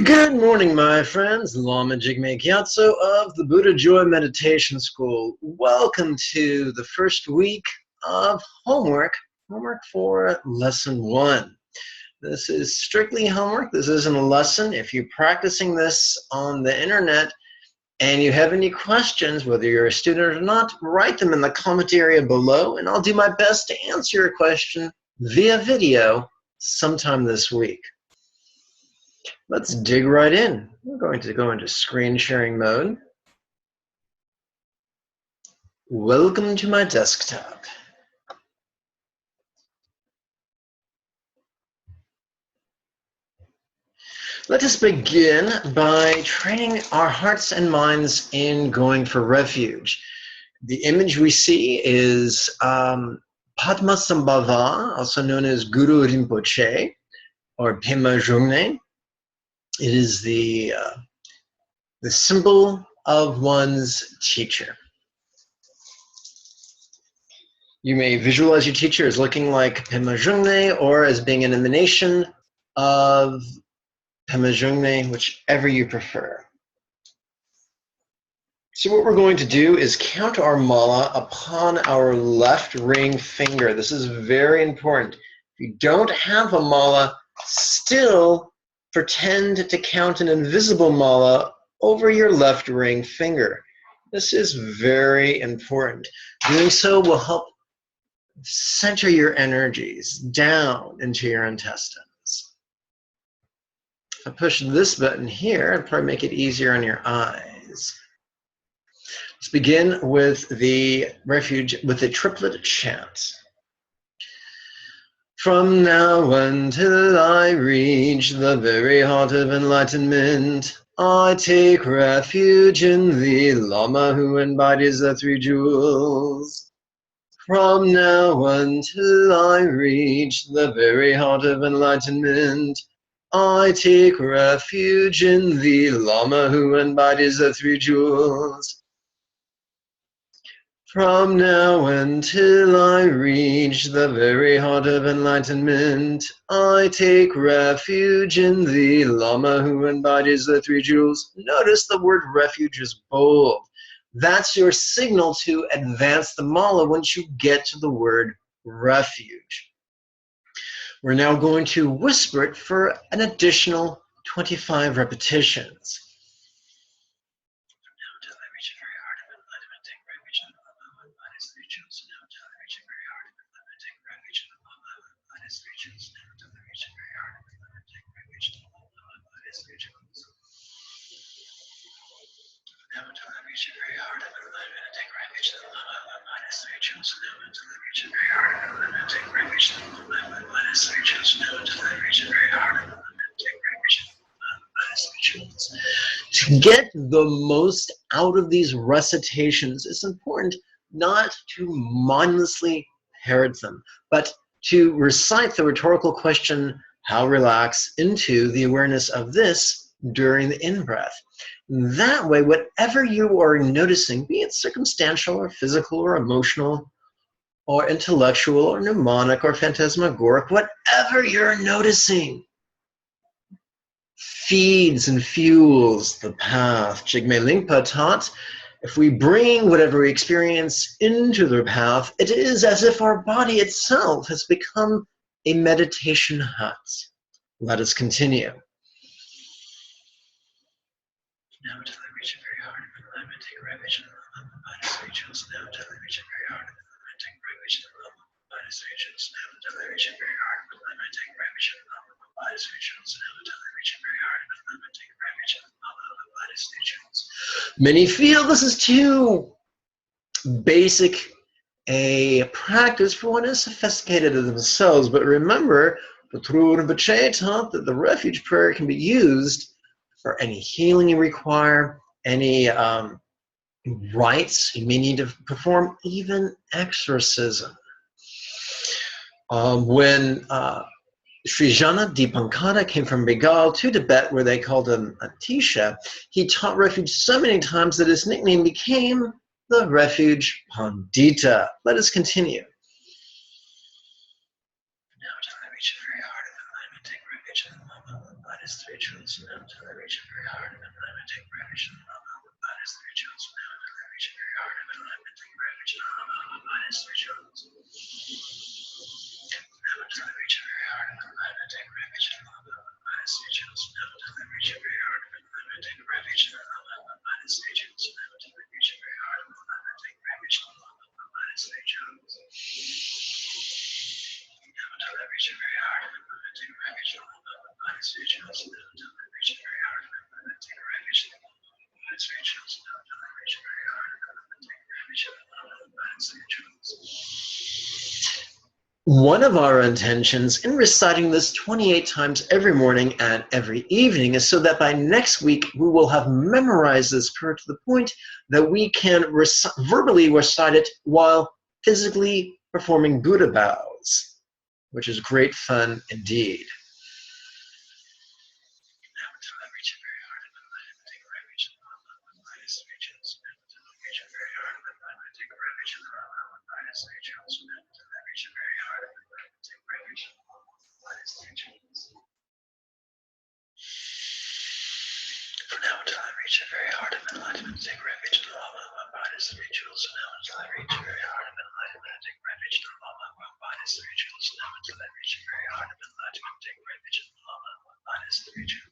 Good morning, my friends. Lama, Jigme, Gyatso of the Buddha Joy Meditation School. Welcome to the first week of homework for lesson 1. This is strictly homework. This isn't a lesson. If you're practicing this on the internet and you have any questions, whether you're a student or not, write them in the comment area below, and I'll do my best to answer your question via video sometime this week. Let's dig right in. We're going to go into screen sharing mode. Welcome to my desktop. Let us begin by training our hearts and minds in going for refuge. The image we see is Padmasambhava, also known as Guru Rinpoche, or Pema Jungme. It is the symbol of one's teacher. You may visualize your teacher as looking like Pema Jungme or as being an emanation of Pema Jungme, whichever you prefer. So what we're going to do is count our mala upon our left ring finger. This is very important. If you don't have a mala, still pretend to count an invisible mala over your left ring finger. This is very important. Doing so will help center your energies down into your intestines. If I push this button here, it'll probably make it easier on your eyes. Let's begin with the refuge with the triplet chant. From now until I reach the very heart of enlightenment, I take refuge in the Lama who embodies the three jewels. From now until I reach the very heart of enlightenment, I take refuge in the Lama who embodies the three jewels. From now until I reach the very heart of enlightenment, I take refuge in the Lama who embodies the three jewels. Notice the word refuge is bold. That's your signal to advance the mala once you get to the word refuge. We're now going to whisper it for an additional 25 repetitions. To get the most out of these recitations, it's important not to mindlessly parrot them, but to recite the rhetorical question, how relax, into the awareness of this during the in-breath. That way, whatever you are noticing, be it circumstantial or physical or emotional or intellectual or mnemonic or phantasmagoric, whatever you're noticing, feeds and fuels the path. Jigme Lingpa taught, if we bring whatever we experience into the path, it is as if our body itself has become a meditation hut. Let us continue. Now until I reach a very heart of enlightenment, take refuge in the Lama, body three jewels. Now until I reach a very heart of enlightenment, take refuge in the Lama, body three jewels. Now until I reach a very heart of enlightenment, take refuge in the Lama, body three jewels. Now until I reach a very heart of enlightenment, take refuge in the Lama, body three jewels. Many feel this is too basic a practice for one as sophisticated as themselves, but remember, the true Rinpoche taught that the refuge prayer can be used for any healing you require, any rites you may need to perform, even exorcism. When Sri Jana Dipankara came from Bengal to Tibet, where they called him Atisha, he taught refuge so many times that his nickname became the Refuge Pandita. Let us continue. Now, until I reach a very heart of enlightenment, take refuge in the Lama, body's three jewels now until I reach a very hard and alignment. Take refuge in the Lama. My body's three jewels now until I reach a very hard and alignment. Take refuge in the Lama. My body's three jewels. Now until I reach a very hard and alignment. Take refuge in the Lama. My body's three jewels now until I reach a very hard and alignment. Take refuge in the Lama. My body's three jewels now until I reach a very hard and alignment. Take refuge in the Lama. My body's three jewels. Now until I reach a very hard and alignment. Take refuge in the Lama. My body's three jewels now until I reach a very hard and alignment. Take refuge in the Lama. My body's three jewels now until I reach a very hard and alignment. Take refuge in the Lama. My body's three jewels. One of our intentions in reciting this 28 times every morning and every evening is so that by next week we will have memorized this prayer to the point that we can verbally recite it while physically performing Buddha bows, which is great fun indeed. For now until I reach a very hard of enlightenment, take refuge in the Lama. My body's three jewels. So now until I reach a very hard of enlightenment, take refuge in the Lama. My body's three jewels. So now until I reach a very hard of enlightenment, take refuge in the Lama. My body's three jewels.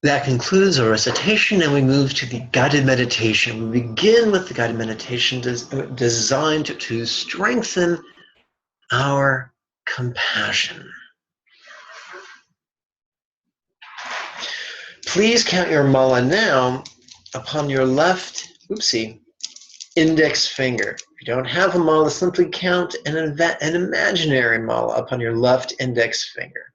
That concludes our recitation, and we move to the guided meditation. We begin with the guided meditation designed to strengthen our compassion. Please count your mala now upon your left, index finger. If you don't have a mala, simply count an imaginary mala upon your left index finger.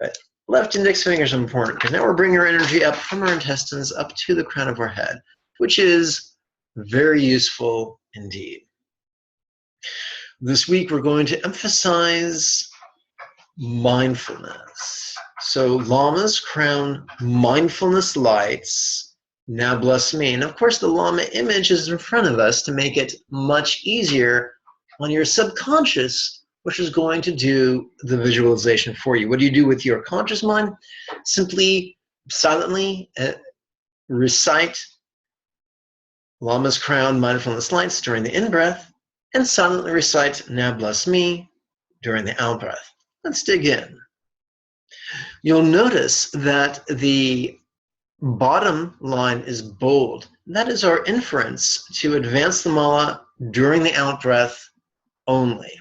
But left index finger is important because now we're bringing our energy up from our intestines up to the crown of our head, which is very useful indeed. This week we're going to emphasize mindfulness. So Lama's crown mindfulness lights, now bless me. And of course the Lama image is in front of us to make it much easier on your subconscious, which is going to do the visualization for you. What do you do with your conscious mind? Simply silently recite Lama's crown mindfulness lights during the in-breath and silently recite Now Bless Me during the out-breath. Let's dig in. You'll notice that the bottom line is bold. That is our inference to advance the mala during the out-breath only.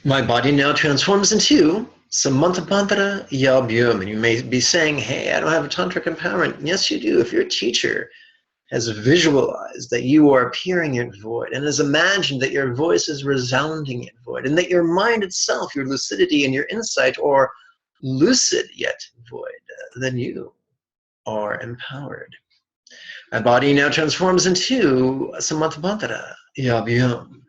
My body now transforms into Samantapantara Yabhyum. And you may be saying, hey, I don't have a tantric empowerment. Yes, you do. If your teacher has visualized that you are appearing at void and has imagined that your voice is resounding at void and that your mind itself, your lucidity and your insight are lucid yet void, then you are empowered. My body now transforms into Samantapantara Yabhyum.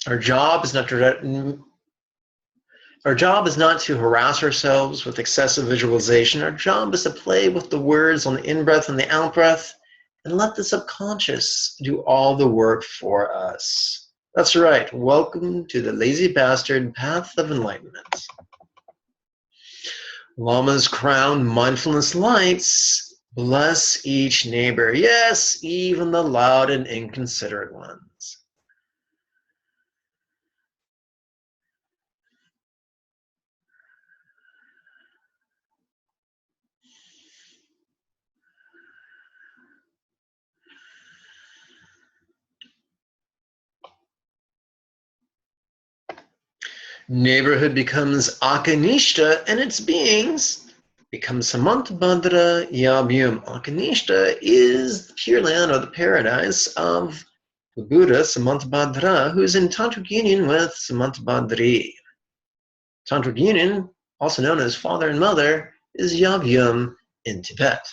Our job is not to harass ourselves with excessive visualization. Our job is to play with the words on the in-breath and the out-breath and let the subconscious do all the work for us. That's right. Welcome to the lazy bastard path of enlightenment. Lama's crown mindfulness lights bless each neighbor. Yes, even the loud and inconsiderate ones. Neighborhood becomes akanishta and its beings becomes Samantabhadra Yabyum. Akanishta is the Pure Land or the paradise of the Buddha Samantabhadra, who is in tantric union with Samantabhadri. Tantric union, also known as father and mother, is Yabyum in Tibet.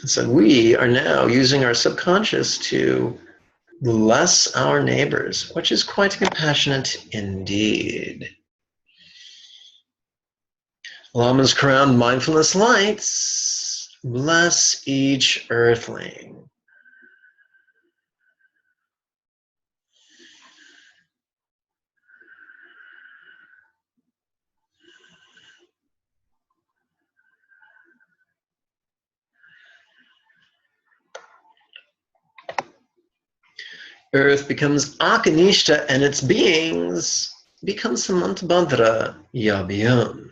So we are now using our subconscious to bless our neighbors, which is quite compassionate indeed. Lama's crowned mindfulness lights bless each earthling. Earth becomes Akanishta and its beings become Samantabhadra Yabyum.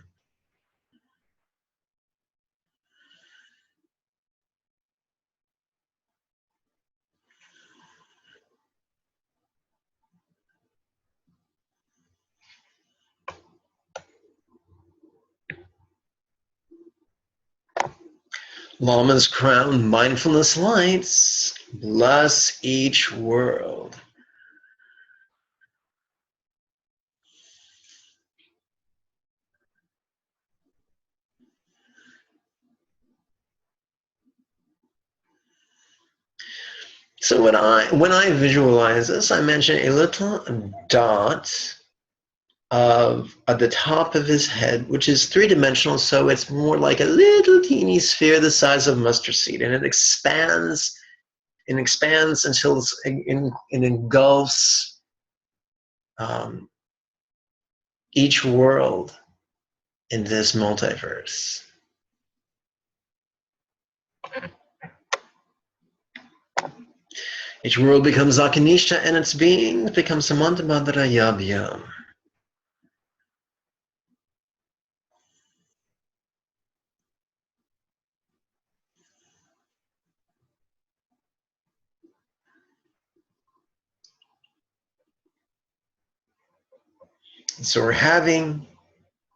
Lama's crowned mindfulness lights bless each world. So when I visualize this, I mention a little dot at the top of his head, which is three-dimensional, so it's more like a little teeny sphere the size of mustard seed, and it expands until it engulfs each world in this multiverse. Each world becomes Akanishta, and its beings become Samantabhadra Yabyum. So we're having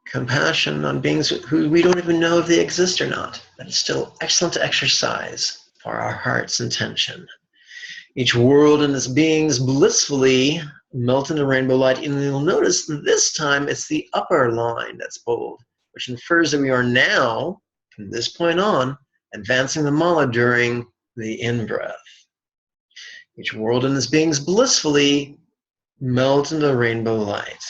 compassion on beings who we don't even know if they exist or not. But it's still excellent exercise for our heart's intention. Each world and its beings blissfully melt into rainbow light, and you'll notice this time it's the upper line that's bold, which infers that we are now, from this point on, advancing the mala during the in-breath. Each world and its beings blissfully melt into rainbow light.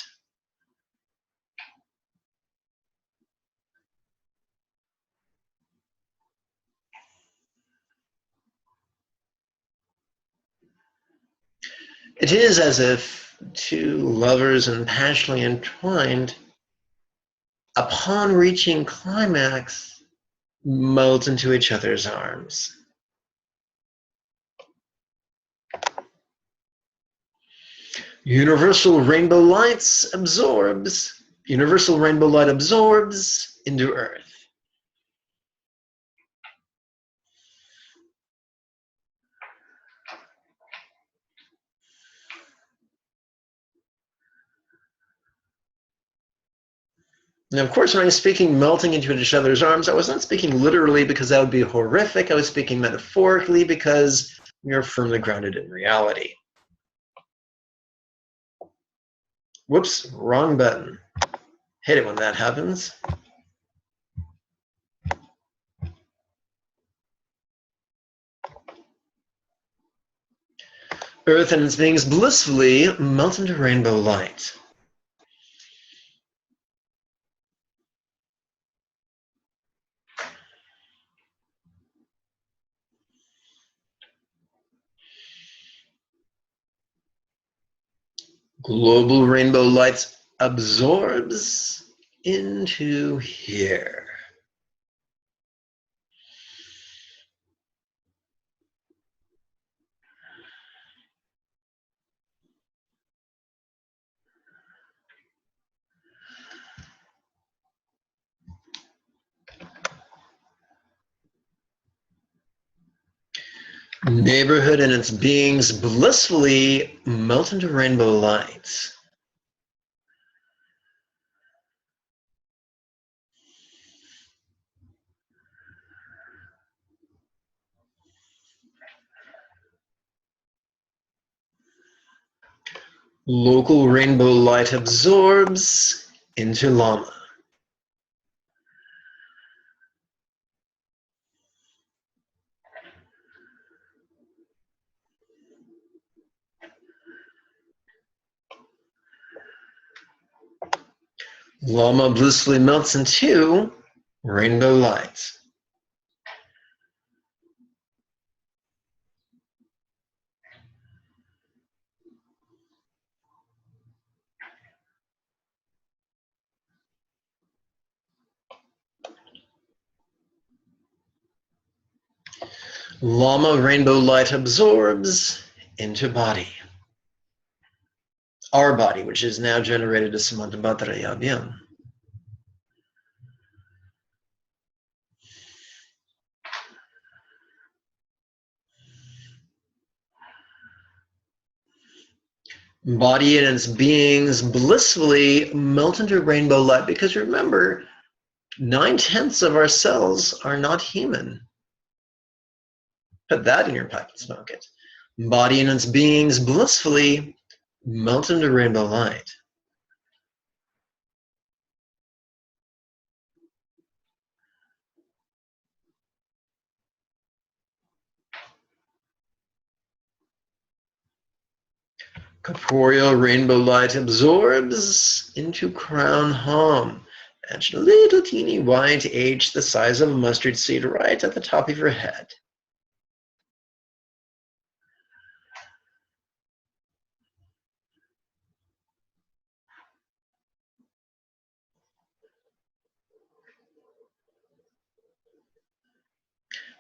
It is as if two lovers and passionately entwined, upon reaching climax, melt into each other's arms. Universal rainbow light absorbs into Earth. Now, of course, when I was speaking melting into each other's arms, I was not speaking literally because that would be horrific. I was speaking metaphorically because we are firmly grounded in reality. Whoops, wrong button. Hate it when that happens. Earth and its beings blissfully melt into rainbow light. Global rainbow light absorbs into here. Neighborhood and its beings blissfully melt into rainbow lights. Local rainbow light absorbs into Lama. Lama blissfully melts into rainbow lights. Lama rainbow light absorbs into body. Our body, which is now generated as Samantabhadra Yabhyam. Body and its beings blissfully melt into rainbow light, because remember, 9/10 of our cells are not human. Put that in your pipe and smoke it. Body and its beings blissfully melt into rainbow light. Corporeal rainbow light absorbs into crown home. Imagine a little teeny white H the size of a mustard seed right at the top of your head.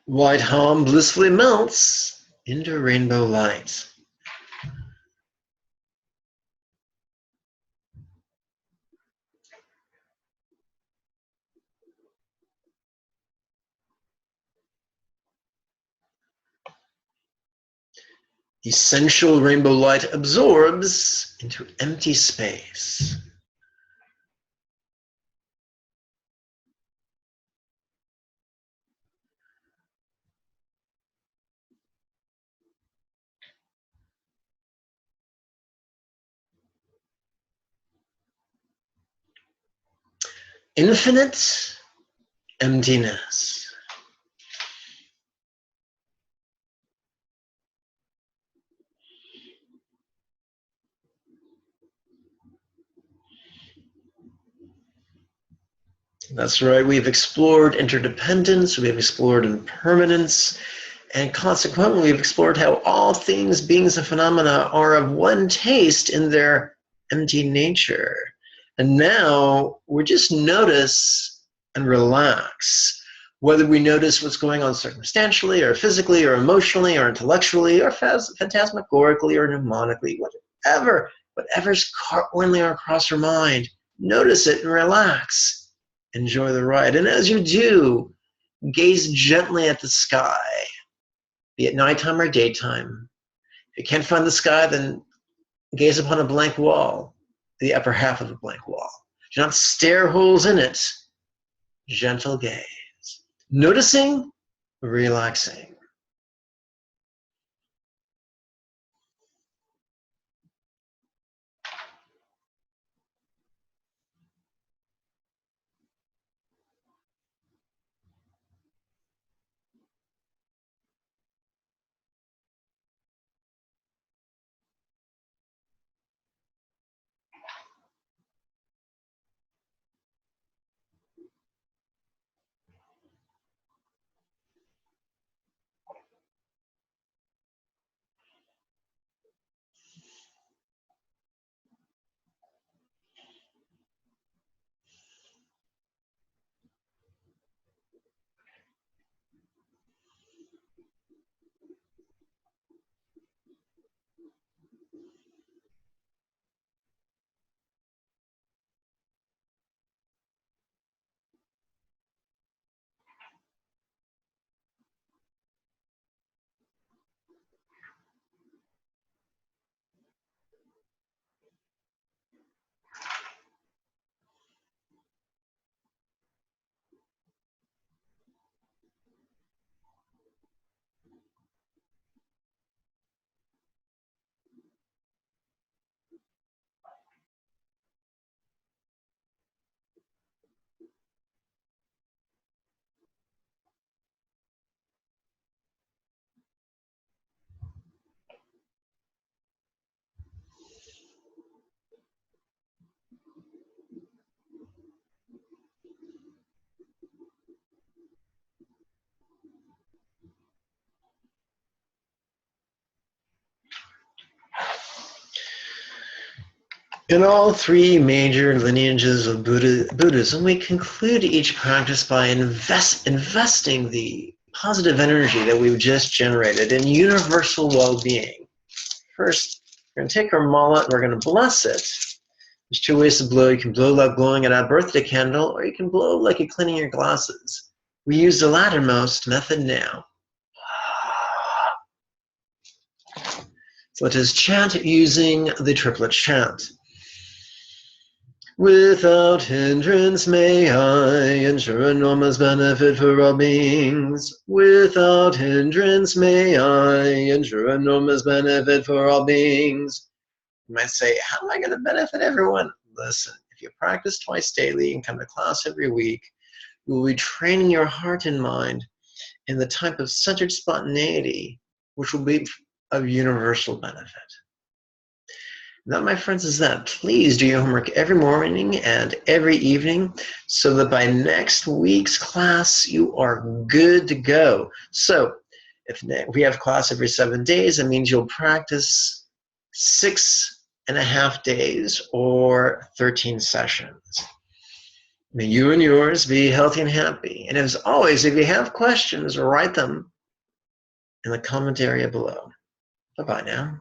White home blissfully melts into rainbow light. Essential rainbow light absorbs into empty space. Infinite emptiness. That's right, we've explored interdependence, we've explored impermanence, and consequently we've explored how all things, beings, and phenomena are of one taste in their empty nature. And now we just notice and relax. Whether we notice what's going on circumstantially, or physically, or emotionally, or intellectually, or phantasmagorically, or mnemonically, whatever's cartwheeling across your mind, notice it and relax. Enjoy the ride. And as you do, gaze gently at the sky, be it nighttime or daytime. If you can't find the sky, then gaze upon a blank wall, the upper half of a blank wall. Do not stare holes in it. Gentle gaze. Noticing, relaxing. In all three major lineages of Buddhism, we conclude each practice by investing the positive energy that we've just generated in universal well-being. First, we're going to take our mala and we're going to bless it. There's two ways to blow. You can blow like blowing at a birthday candle, or you can blow like you're cleaning your glasses. We use the lattermost method now. So let us chant using the triplet chant. Without hindrance may I ensure enormous benefit for all beings. Without hindrance may I ensure enormous benefit for all beings. You might say, how am I going to benefit everyone? Listen, if you practice twice daily and come to class every week, you will be training your heart and mind in the type of centered spontaneity which will be of universal benefit. That, my friends, is that. Please do your homework every morning and every evening so that by next week's class you are good to go. So if we have class every 7 days, that means you'll practice 6.5 days or 13 sessions. May you and yours be healthy and happy. And as always, if you have questions, write them in the comment area below. Bye-bye now.